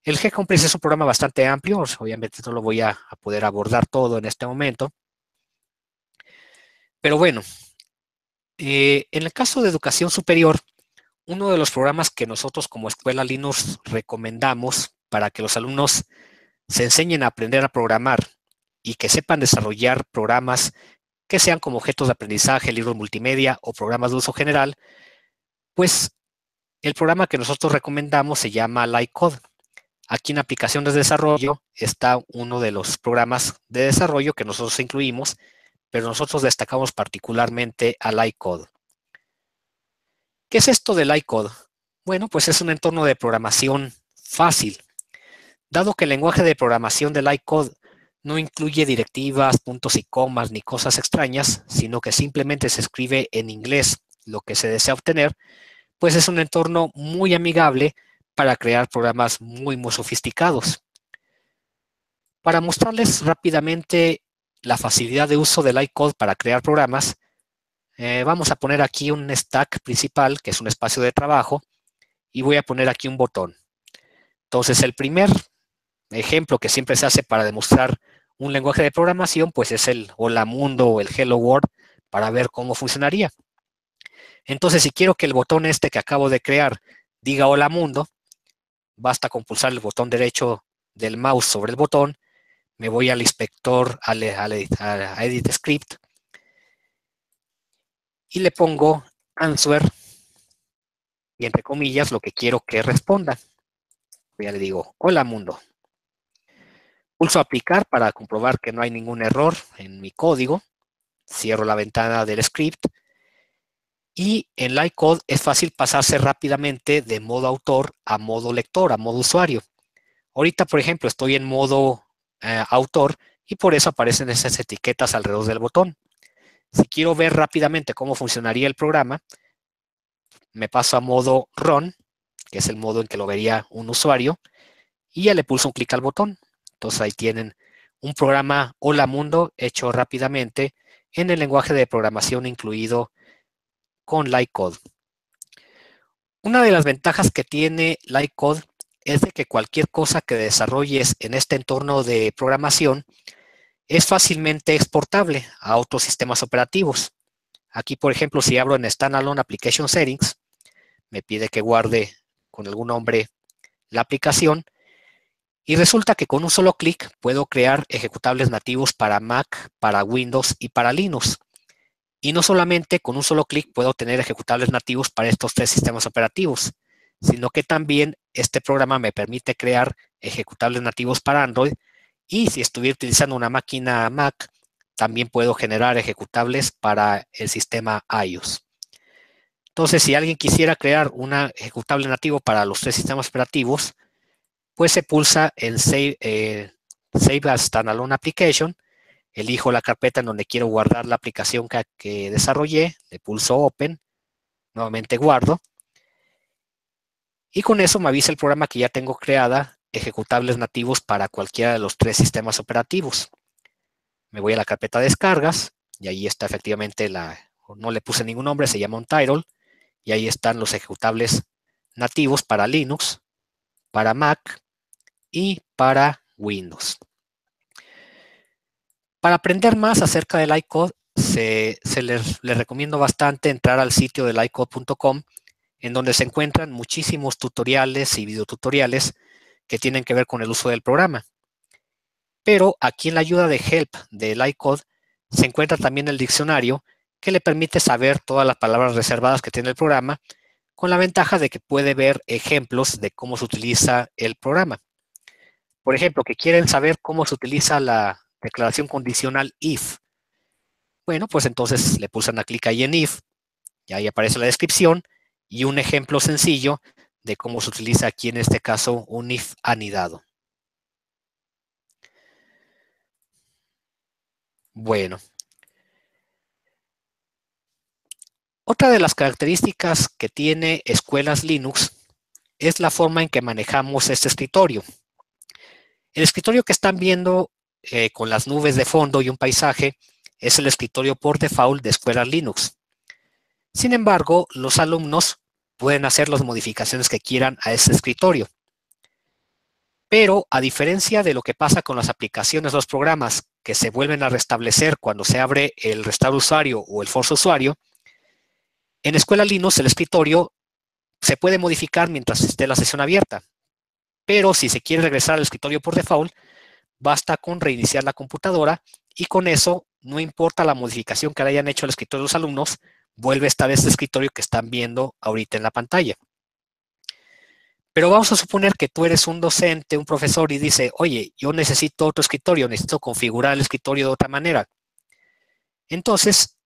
El GCompris es un programa bastante amplio, obviamente no lo voy a poder abordar todo en este momento, pero bueno, en el caso de educación superior, uno de los programas que nosotros como Escuela Linux recomendamos para que los alumnos se enseñen a aprender a programar y que sepan desarrollar programas que sean como objetos de aprendizaje, libros multimedia o programas de uso general, pues el programa que nosotros recomendamos se llama LightCode. Aquí en aplicaciones de desarrollo está uno de los programas de desarrollo que nosotros incluimos, pero nosotros destacamos particularmente a LightCode. ¿Qué es esto de LightCode? Bueno, pues es un entorno de programación fácil. Dado que el lenguaje de programación de LightCode no incluye directivas, puntos y comas ni cosas extrañas, sino que simplemente se escribe en inglés lo que se desea obtener, pues es un entorno muy amigable para crear programas muy sofisticados. Para mostrarles rápidamente la facilidad de uso de LightCode para crear programas, vamos a poner aquí un stack principal, que es un espacio de trabajo, y voy a poner aquí un botón. Entonces, el primer ejemplo que siempre se hace para demostrar un lenguaje de programación, pues es el Hola Mundo o el Hello World, para ver cómo funcionaría. Entonces, si quiero que el botón este que acabo de crear diga Hola Mundo, basta con pulsar el botón derecho del mouse sobre el botón, me voy al inspector, a Edit Script, y le pongo Answer, y entre comillas, lo que quiero que responda. Ya le digo, Hola Mundo. Pulso Aplicar para comprobar que no hay ningún error en mi código. Cierro la ventana del script. Y en LightCode es fácil pasarse rápidamente de modo autor a modo lector, a modo usuario. Ahorita, por ejemplo, estoy en modo autor y por eso aparecen esas etiquetas alrededor del botón. Si quiero ver rápidamente cómo funcionaría el programa, me paso a modo Run, que es el modo en que lo vería un usuario, y ya le pulso un clic al botón. Entonces ahí tienen un programa Hola Mundo hecho rápidamente en el lenguaje de programación incluido con LightCode. Una de las ventajas que tiene LightCode es de que cualquier cosa que desarrolles en este entorno de programación es fácilmente exportable a otros sistemas operativos. Aquí, por ejemplo, si abro en Standalone Application Settings, me pide que guarde con algún nombre la aplicación y resulta que con un solo clic puedo crear ejecutables nativos para Mac, para Windows y para Linux. Y no solamente con un solo clic puedo tener ejecutables nativos para estos tres sistemas operativos, sino que también este programa me permite crear ejecutables nativos para Android y si estuviera utilizando una máquina Mac, también puedo generar ejecutables para el sistema iOS. Entonces, si alguien quisiera crear un ejecutable nativo para los tres sistemas operativos, pues se pulsa en Save as Standalone Application, elijo la carpeta en donde quiero guardar la aplicación que desarrollé, le pulso Open, nuevamente guardo, y con eso me avisa el programa que ya tengo creada ejecutables nativos para cualquiera de los tres sistemas operativos. Me voy a la carpeta Descargas, y ahí está efectivamente no le puse ningún nombre, se llama Untitled, y ahí están los ejecutables nativos para Linux, para Mac y para Windows. Para aprender más acerca del iCode, les recomiendo bastante entrar al sitio del iCode.com, en donde se encuentran muchísimos tutoriales y videotutoriales que tienen que ver con el uso del programa. Pero aquí en la ayuda de Help del iCode se encuentra también el diccionario que le permite saber todas las palabras reservadas que tiene el programa, con la ventaja de que puede ver ejemplos de cómo se utiliza el programa. Por ejemplo, que quieren saber cómo se utiliza la declaración condicional if. Bueno, pues entonces le pulsan a clic ahí en if, y ahí aparece la descripción y un ejemplo sencillo de cómo se utiliza aquí en este caso un if anidado. Bueno. Otra de las características que tiene Escuelas Linux es la forma en que manejamos este escritorio. El escritorio que están viendo con las nubes de fondo y un paisaje es el escritorio por default de Escuelas Linux. Sin embargo, los alumnos pueden hacer las modificaciones que quieran a ese escritorio. Pero, a diferencia de lo que pasa con las aplicaciones, los programas que se vuelven a restablecer cuando se abre el restaurar usuario o el force usuario, en Escuela Linux el escritorio se puede modificar mientras esté la sesión abierta. Pero si se quiere regresar al escritorio por default, basta con reiniciar la computadora y con eso, no importa la modificación que le hayan hecho al escritorio de los alumnos, vuelve a estar este escritorio que están viendo ahorita en la pantalla. Pero vamos a suponer que tú eres un docente, un profesor y dice, oye, yo necesito otro escritorio, necesito configurar el escritorio de otra manera. Entonces,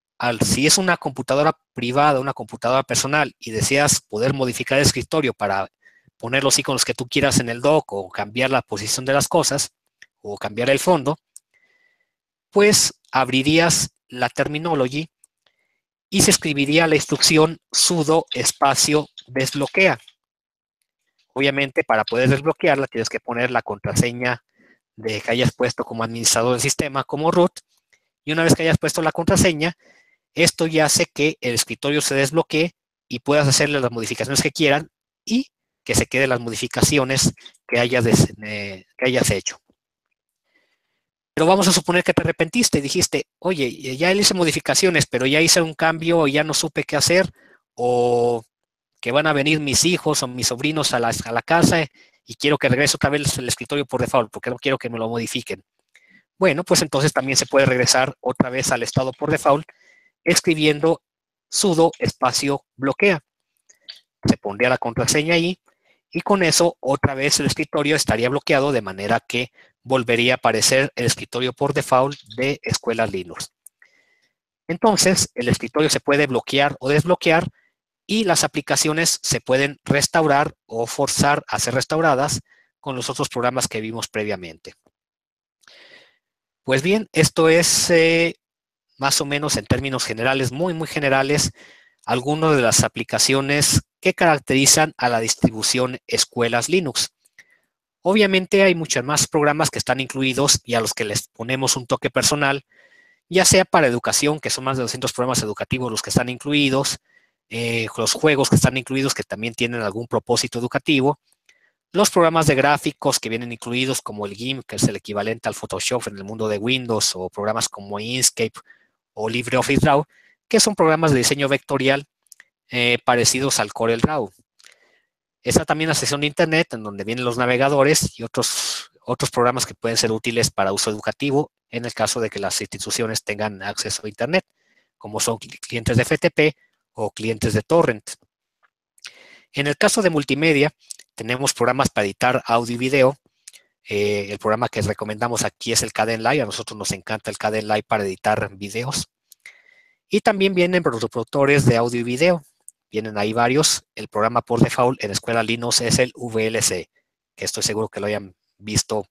si es una computadora privada, una computadora personal y deseas poder modificar el escritorio para poner los iconos que tú quieras en el dock o cambiar la posición de las cosas o cambiar el fondo, pues abrirías la terminology y se escribiría la instrucción sudo espacio desbloquea. Obviamente, para poder desbloquearla, tienes que poner la contraseña que hayas puesto como administrador del sistema, como root, y una vez que hayas puesto la contraseña, esto ya hace que el escritorio se desbloquee y puedas hacerle las modificaciones que quieran y que se queden las modificaciones que hayas hecho. Pero vamos a suponer que te arrepentiste y dijiste, oye, ya hice modificaciones, pero ya hice un cambio y ya no supe qué hacer, o que van a venir mis hijos o mis sobrinos a la casa y quiero que regrese otra vez el escritorio por default porque no quiero que me lo modifiquen. Bueno, pues entonces también se puede regresar otra vez al estado por default escribiendo sudo espacio bloquea. Se pondría la contraseña ahí y con eso otra vez el escritorio estaría bloqueado de manera que volvería a aparecer el escritorio por default de Escuelas Linux. Entonces, el escritorio se puede bloquear o desbloquear y las aplicaciones se pueden restaurar o forzar a ser restauradas con los otros programas que vimos previamente. Pues bien, esto es más o menos en términos generales, muy generales, algunas de las aplicaciones que caracterizan a la distribución Escuelas Linux. Obviamente hay muchos más programas que están incluidos y a los que les ponemos un toque personal, ya sea para educación, que son más de 200 programas educativos los que están incluidos, los juegos que están incluidos que también tienen algún propósito educativo, Los programas de gráficos que vienen incluidos, como el GIMP, que es el equivalente al Photoshop en el mundo de Windows, o programas como Inkscape o LibreOffice Draw, que son programas de diseño vectorial parecidos al CorelDRAW. Está también la sección de Internet, en donde vienen los navegadores y otros programas que pueden ser útiles para uso educativo, en el caso de que las instituciones tengan acceso a Internet, como son clientes de FTP o clientes de torrent. En el caso de multimedia, tenemos programas para editar audio y video. El programa que recomendamos aquí es el Kdenlive. A nosotros nos encanta el Kdenlive para editar videos. Y también vienen reproductores de audio y video. Vienen ahí varios. El programa por default en Escuela Linux es el VLC, que estoy seguro que lo hayan visto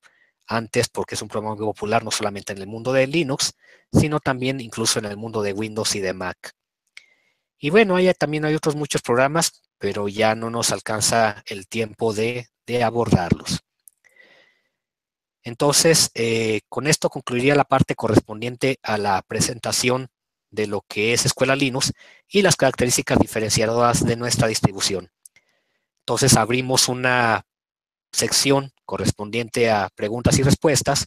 antes porque es un programa muy popular no solamente en el mundo de Linux, sino también incluso en el mundo de Windows y de Mac. Y bueno, también hay otros muchos programas, pero ya no nos alcanza el tiempo de abordarlos. Entonces, con esto concluiría la parte correspondiente a la presentación de lo que es Escuela Linux y las características diferenciadoras de nuestra distribución. Entonces, abrimos una sección correspondiente a preguntas y respuestas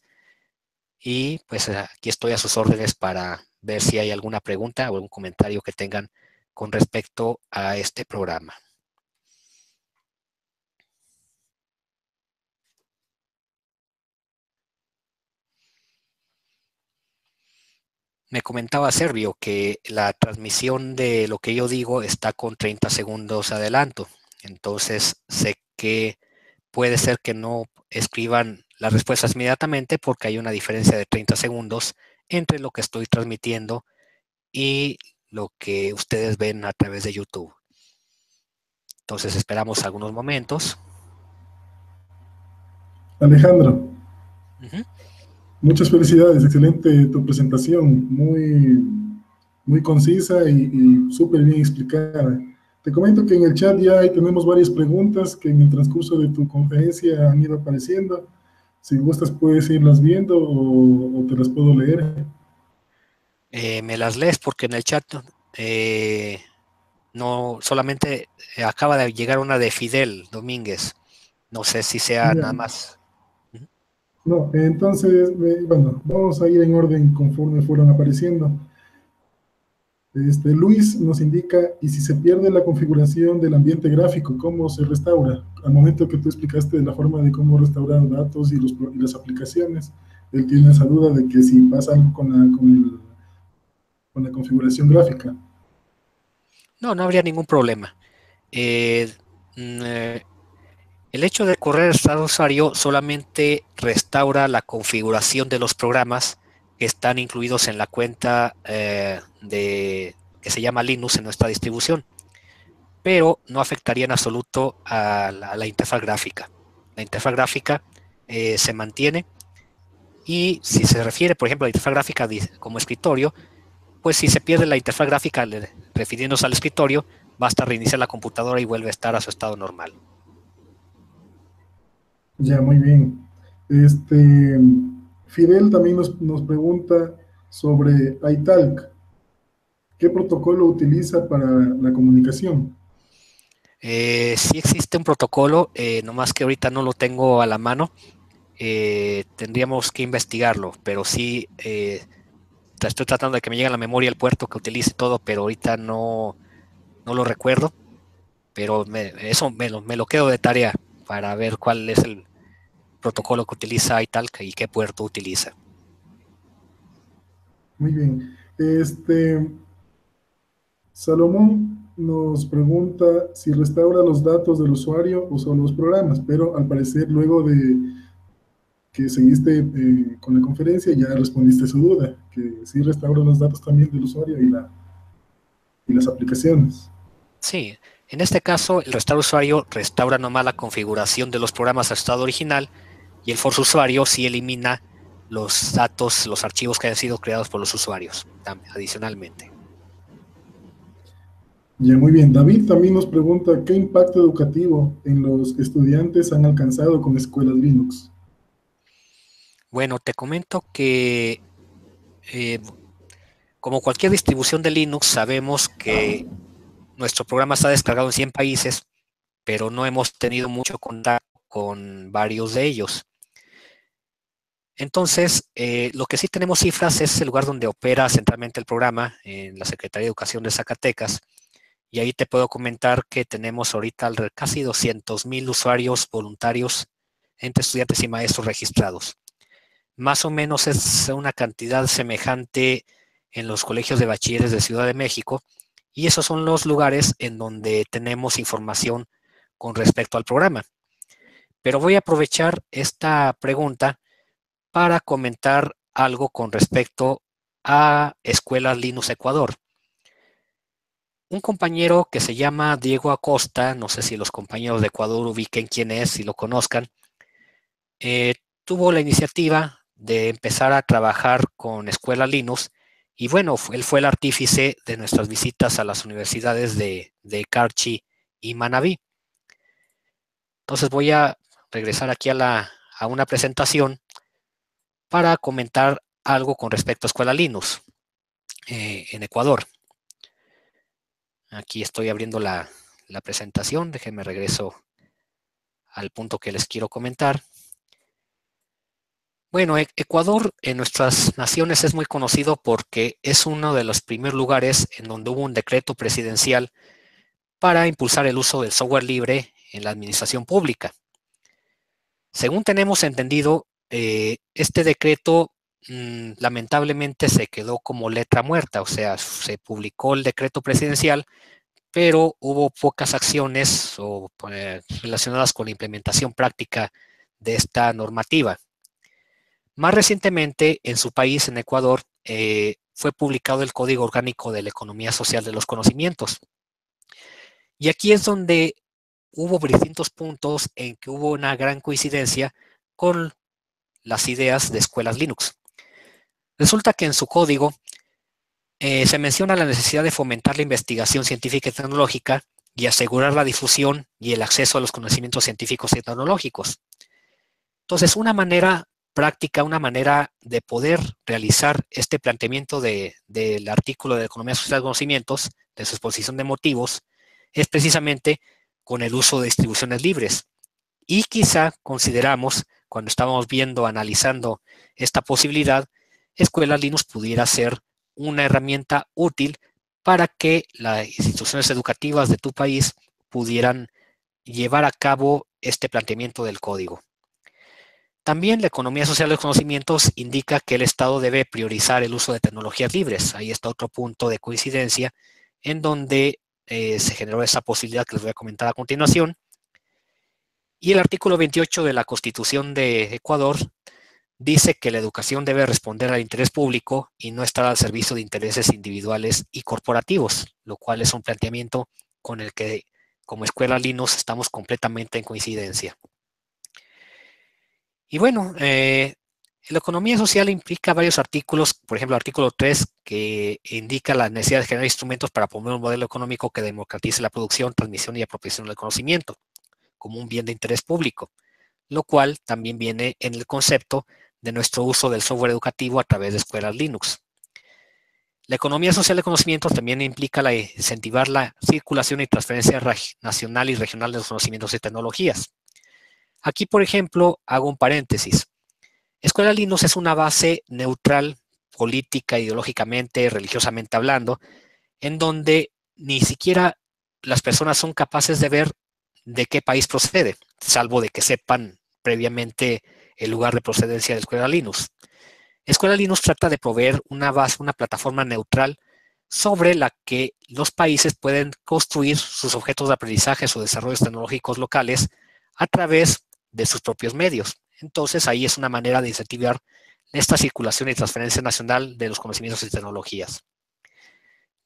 y pues aquí estoy a sus órdenes para ver si hay alguna pregunta o algún comentario que tengan con respecto a este programa. Me comentaba Servio que la transmisión de lo que yo digo está con 30 segundos de adelanto. Entonces sé que puede ser que no escriban las respuestas inmediatamente porque hay una diferencia de 30 segundos entre lo que estoy transmitiendo y lo que ustedes ven a través de YouTube. Entonces esperamos algunos momentos. Alejandro, muchas felicidades, excelente tu presentación, muy concisa y súper bien explicada. Te comento que en el chat ya ahí tenemos varias preguntas que en el transcurso de tu conferencia han ido apareciendo. Si gustas puedes irlas viendo o te las puedo leer. Me las lees porque en el chat no solamente acaba de llegar una de Fidel Domínguez. No sé si sea nada Ya. más. No, entonces, bueno, vamos a ir en orden conforme fueron apareciendo. Luis nos indica, ¿y si se pierde la configuración del ambiente gráfico, cómo se restaura? Al momento que tú explicaste de la forma de cómo restaurar datos y las aplicaciones, él tiene esa duda de que si pasa algo con la configuración gráfica. No, no habría ningún problema. El hecho de correr el estado de usuario solamente restaura la configuración de los programas que están incluidos en la cuenta que se llama Linux en nuestra distribución, pero no afectaría en absoluto a la interfaz gráfica. La interfaz gráfica se mantiene y si se refiere, por ejemplo, a la interfaz gráfica como escritorio, pues si se pierde la interfaz gráfica refiriéndose al escritorio, basta reiniciar la computadora y vuelve a estar a su estado normal. Ya, muy bien. Fidel también nos pregunta sobre iTalk. ¿Qué protocolo utiliza para la comunicación? Sí existe un protocolo, nomás que ahorita no lo tengo a la mano. Tendríamos que investigarlo, pero sí estoy tratando de que me llegue a la memoria el puerto que utilice todo, pero ahorita no lo recuerdo. Pero eso me lo quedo de tarea para ver cuál es el protocolo que utiliza iTalk y qué puerto utiliza. Muy bien. Salomón nos pregunta si restaura los datos del usuario o solo los programas, pero al parecer luego de que seguiste con la conferencia ya respondiste su duda, que sí restaura los datos también del usuario y las aplicaciones. Sí, en este caso el restaurar usuario restaura nomás la configuración de los programas al estado original y el force usuario sí elimina los datos, los archivos que hayan sido creados por los usuarios adicionalmente. Ya, muy bien. David también nos pregunta, ¿qué impacto educativo en los estudiantes han alcanzado con escuelas Linux? Bueno, te comento que como cualquier distribución de Linux, sabemos que nuestro programa está descargado en 100 países, pero no hemos tenido mucho contacto con varios de ellos. Entonces, lo que sí tenemos cifras es el lugar donde opera centralmente el programa, en la Secretaría de Educación de Zacatecas, y ahí te puedo comentar que tenemos ahorita casi 200,000 usuarios voluntarios entre estudiantes y maestros registrados. Más o menos es una cantidad semejante en los colegios de bachilleres de Ciudad de México, y esos son los lugares en donde tenemos información con respecto al programa. Pero voy a aprovechar esta pregunta para comentar algo con respecto a Escuelas Linux Ecuador. Un compañero que se llama Diego Acosta, no sé si los compañeros de Ecuador ubiquen quién es, si lo conozcan, tuvo la iniciativa de empezar a trabajar con Escuela Linux, y bueno, él fue el artífice de nuestras visitas a las universidades de Carchi y Manabí. Entonces voy a regresar aquí a una presentación para comentar algo con respecto a Escuela Linux en Ecuador. Aquí estoy abriendo la presentación, déjenme regreso al punto que les quiero comentar. Bueno, Ecuador en nuestras naciones es muy conocido porque es uno de los primeros lugares en donde hubo un decreto presidencial para impulsar el uso del software libre en la administración pública. Según tenemos entendido, este decreto lamentablemente se quedó como letra muerta, o sea, se publicó el decreto presidencial, pero hubo pocas acciones relacionadas con la implementación práctica de esta normativa. Más recientemente, en su país, en Ecuador, fue publicado el Código Orgánico de la Economía Social de los Conocimientos. Y aquí es donde hubo distintos puntos en que hubo una gran coincidencia con las ideas de escuelas Linux. Resulta que en su código se menciona la necesidad de fomentar la investigación científica y tecnológica y asegurar la difusión y el acceso a los conocimientos científicos y tecnológicos. Entonces, una manera práctica, una manera de poder realizar este planteamiento del artículo de Economía Social de Conocimientos, de su exposición de motivos, es precisamente con el uso de distribuciones libres. Y quizá consideramos, cuando estábamos viendo, analizando esta posibilidad, Escuela Linux pudiera ser una herramienta útil para que las instituciones educativas de tu país pudieran llevar a cabo este planteamiento del código. También la economía social de los conocimientos indica que el Estado debe priorizar el uso de tecnologías libres. Ahí está otro punto de coincidencia en donde se generó esa posibilidad que les voy a comentar a continuación. Y el artículo 28 de la Constitución de Ecuador dice que la educación debe responder al interés público y no estar al servicio de intereses individuales y corporativos, lo cual es un planteamiento con el que como Escuela Linux estamos completamente en coincidencia. Y bueno, la economía social implica varios artículos, por ejemplo, el artículo 3, que indica la necesidad de generar instrumentos para promover un modelo económico que democratice la producción, transmisión y apropiación del conocimiento como un bien de interés público, lo cual también viene en el concepto de nuestro uso del software educativo a través de escuelas Linux. La economía social de conocimientos también implica incentivar la circulación y transferencia nacional y regional de los conocimientos y tecnologías. Aquí, por ejemplo, hago un paréntesis. Escuela Linux es una base neutral, política, ideológicamente, religiosamente hablando, en donde ni siquiera las personas son capaces de ver de qué país procede, salvo de que sepan previamente el lugar de procedencia de Escuela Linux. Escuela Linux trata de proveer una base, una plataforma neutral sobre la que los países pueden construir sus objetos de aprendizaje o desarrollos tecnológicos locales a través de sus propios medios. Entonces, ahí es una manera de incentivar esta circulación y transferencia nacional de los conocimientos y tecnologías.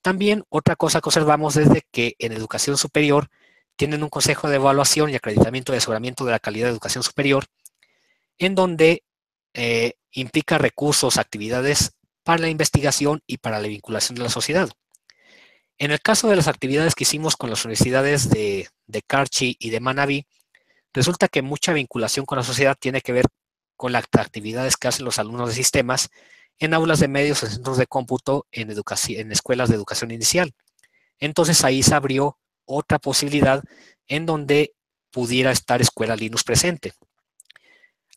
También, otra cosa que observamos es de que en educación superior tienen un consejo de evaluación y acreditamiento y aseguramiento de la calidad de educación superior, en donde implica recursos, actividades para la investigación y para la vinculación de la sociedad. En el caso de las actividades que hicimos con las universidades de Carchi y de Manabí, resulta que mucha vinculación con la sociedad tiene que ver con las actividades que hacen los alumnos de sistemas en aulas de medios, en centros de cómputo, en escuelas de educación inicial. Entonces ahí se abrió otra posibilidad en donde pudiera estar Escuela Linux presente.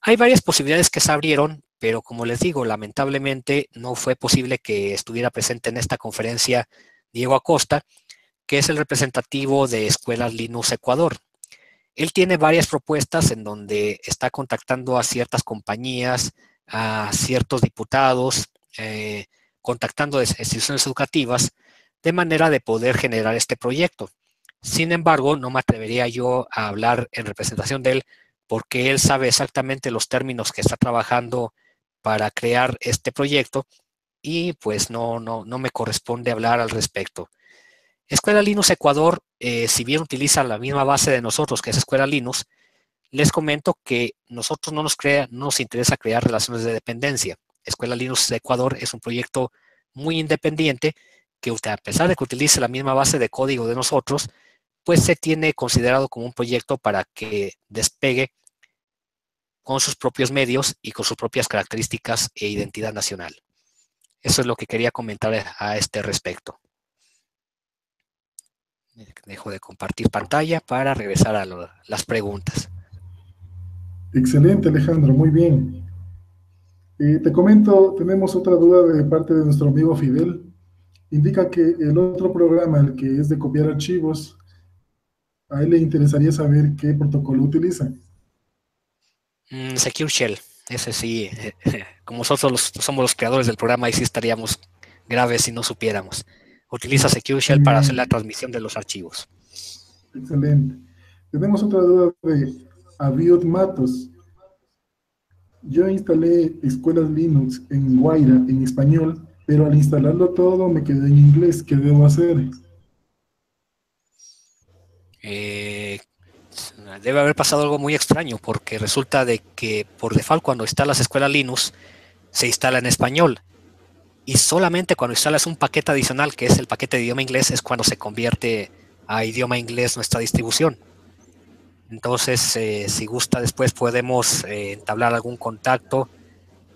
Hay varias posibilidades que se abrieron, pero como les digo, lamentablemente no fue posible que estuviera presente en esta conferencia Diego Acosta, que es el representativo de Escuelas Linux Ecuador. Él tiene varias propuestas en donde está contactando a ciertas compañías, a ciertos diputados, contactando a instituciones educativas, de manera de poder generar este proyecto. Sin embargo, no me atrevería yo a hablar en representación de él, porque él sabe exactamente los términos que está trabajando para crear este proyecto y pues no me corresponde hablar al respecto. Escuela Linux Ecuador, si bien utiliza la misma base de nosotros, que es Escuela Linux, les comento que nosotros no nos interesa crear relaciones de dependencia. Escuela Linux Ecuador es un proyecto muy independiente que, a pesar de que utilice la misma base de código de nosotros, pues se tiene considerado como un proyecto para que despegue con sus propios medios y con sus propias características e identidad nacional. Eso es lo que quería comentar a este respecto. Dejo de compartir pantalla para regresar a las preguntas. Excelente, Alejandro, muy bien. Te comento, tenemos otra duda de parte de nuestro amigo Fidel. Indica que el otro programa, el que es de copiar archivos, a él le interesaría saber qué protocolo utiliza. Secure Shell, ese sí, como nosotros somos los creadores del programa, ahí sí estaríamos graves si no supiéramos. Utiliza Secure Shell para hacer la transmisión de los archivos. Excelente. Tenemos otra duda de Abiot Matos. Yo instalé escuelas Linux en Guaira en español, pero al instalarlo todo me quedé en inglés. ¿Qué debo hacer? Debe haber pasado algo muy extraño, porque resulta de que por default cuando instalas escuela Linux se instala en español, y solamente cuando instalas un paquete adicional, que es el paquete de idioma inglés, es cuando se convierte a idioma inglés nuestra distribución. Entonces, si gusta, después podemos entablar algún contacto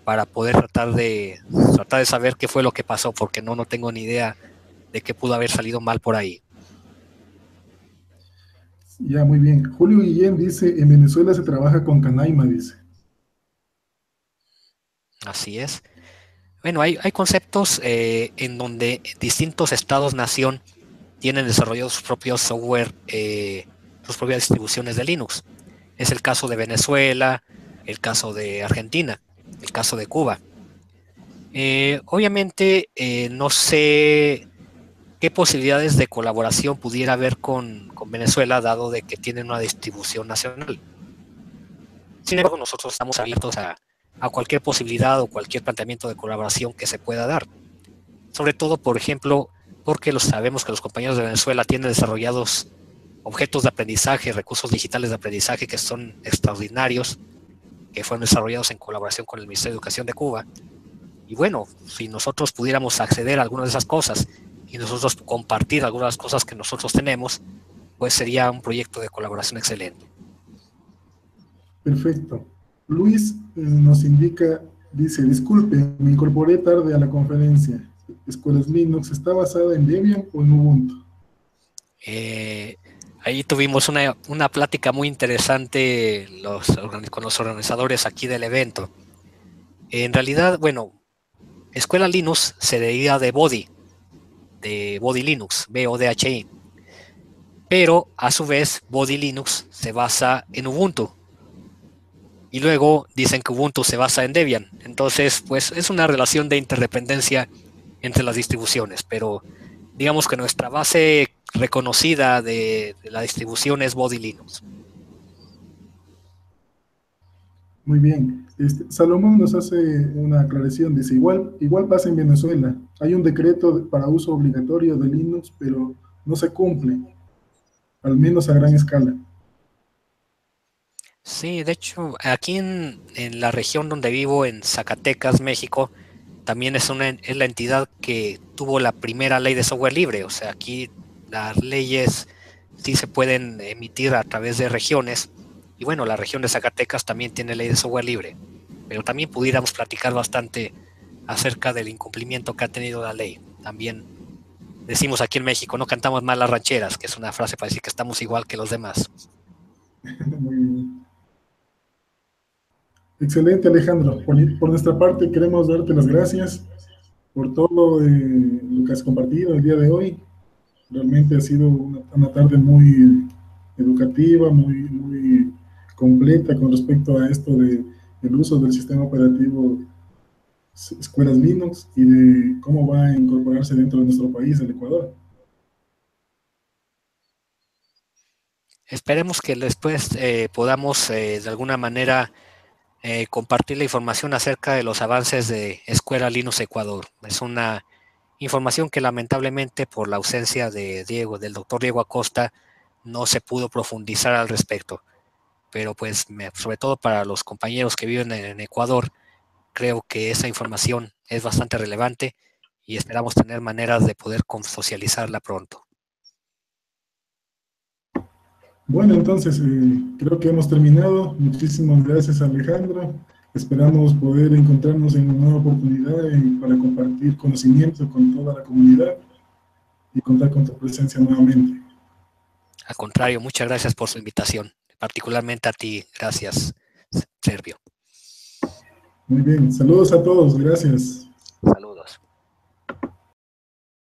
para poder tratar de saber qué fue lo que pasó, porque no tengo ni idea de qué pudo haber salido mal por ahí. Ya, muy bien. Julio Guillén dice, en Venezuela se trabaja con Canaima, dice. Así es. Bueno, hay conceptos en donde distintos estados-nación tienen desarrollados sus propios software, sus propias distribuciones de Linux. Es el caso de Venezuela, el caso de Argentina, el caso de Cuba. Obviamente no sé qué posibilidades de colaboración pudiera haber con Venezuela, dado de que tienen una distribución nacional. Sin embargo, nosotros estamos abiertos a cualquier posibilidad o cualquier planteamiento de colaboración que se pueda dar. Sobre todo, por ejemplo, porque sabemos que los compañeros de Venezuela tienen desarrollados objetos de aprendizaje, recursos digitales de aprendizaje que son extraordinarios, que fueron desarrollados en colaboración con el Ministerio de Educación de Cuba. Y bueno, si nosotros pudiéramos acceder a algunas de esas cosas y nosotros compartir algunas de las cosas que nosotros tenemos, pues sería un proyecto de colaboración excelente. Perfecto. Luis nos indica, dice, disculpe, me incorporé tarde a la conferencia. ¿Escuelas Linux está basada en Debian o en Ubuntu? Ahí tuvimos una plática muy interesante con los organizadores aquí del evento. En realidad, bueno, Escuela Linux se deriva de Body Linux, BODHI. Pero a su vez, Body Linux se basa en Ubuntu. Y luego dicen que Ubuntu se basa en Debian. Entonces, pues es una relación de interdependencia entre las distribuciones. Pero digamos que nuestra base reconocida de la distribución es Body Linux. Muy bien. Salomón nos hace una aclaración. Dice, igual pasa en Venezuela. Hay un decreto para uso obligatorio de Linux, pero no se cumple, al menos a gran escala. Sí, de hecho, aquí en la región donde vivo, en Zacatecas, México, también es la entidad que tuvo la primera ley de software libre. O sea, aquí las leyes sí se pueden emitir a través de regiones. Y bueno, la región de Zacatecas también tiene ley de software libre. Pero también pudiéramos platicar bastante acerca del incumplimiento que ha tenido la ley. También decimos aquí en México, no cantamos mal las rancheras, que es una frase para decir que estamos igual que los demás. Muy bien. Excelente, Alejandro. Por nuestra parte, queremos darte las gracias por todo lo que has compartido el día de hoy. Realmente ha sido una tarde muy educativa, muy completa con respecto a esto del uso del sistema operativo escuelas Linux y de cómo va a incorporarse dentro de nuestro país, el Ecuador. Esperemos que después podamos de alguna manera compartir la información acerca de los avances de Escuela Linux Ecuador. Es una información que lamentablemente por la ausencia de del doctor Diego Acosta, no se pudo profundizar al respecto. Pero pues sobre todo para los compañeros que viven en Ecuador, creo que esa información es bastante relevante y esperamos tener maneras de poder socializarla pronto. Bueno, entonces creo que hemos terminado. Muchísimas gracias, Alejandro. Esperamos poder encontrarnos en una nueva oportunidad para compartir conocimiento con toda la comunidad y contar con tu presencia nuevamente. Al contrario, muchas gracias por su invitación, particularmente a ti. Gracias, Servio. Muy bien, saludos a todos, gracias.